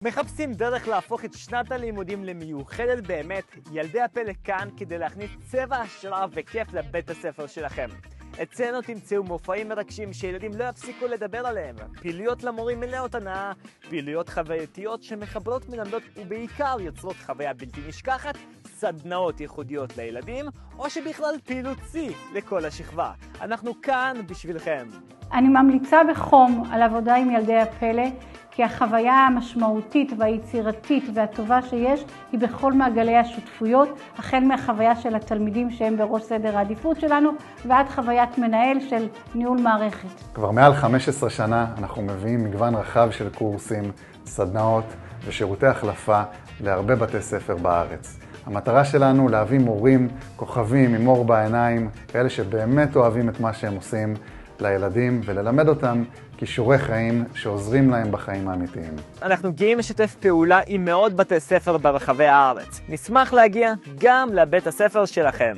מחפשים דרך להפוך את שנת הלימודים למיוחדת באמת? ילדי הפלא כאן כדי להכניס צבע, השראה וכיף לבית הספר שלכם. אצלנו תמצאו מופעים מרגשים שילדים לא יפסיקו לדבר עליהם, פעילויות למורים מלאות הנאה, פעילויות חווייתיות שמחברות מלמדות ובעיקר יוצרות חוויה בלתי נשכחת, סדנאות ייחודיות לילדים, או שבכלל פעילות שיא לכל השכבה. אנחנו כאן בשבילכם. אני ממליצה בחום על עבודה עם ילדי הפלא, כי החוויה המשמעותית והיצירתית והטובה שיש היא בכל מעגלי השותפויות, החל מהחוויה של התלמידים שהם בראש סדר העדיפות שלנו, ועד חוויית מנהל של ניהול מערכת. כבר מעל 15 שנה אנחנו מביאים מגוון רחב של קורסים, סדנאות ושירותי החלפה להרבה בתי ספר בארץ. המטרה שלנו להביא מורים כוכבים עם אור בעיניים, כאלה שבאמת אוהבים את מה שהם עושים לילדים, וללמד אותם כישורי חיים שעוזרים להם בחיים האמיתיים. אנחנו גאים לשתף פעולה עם מאות בתי ספר ברחבי הארץ. נשמח להגיע גם לבית הספר שלכם.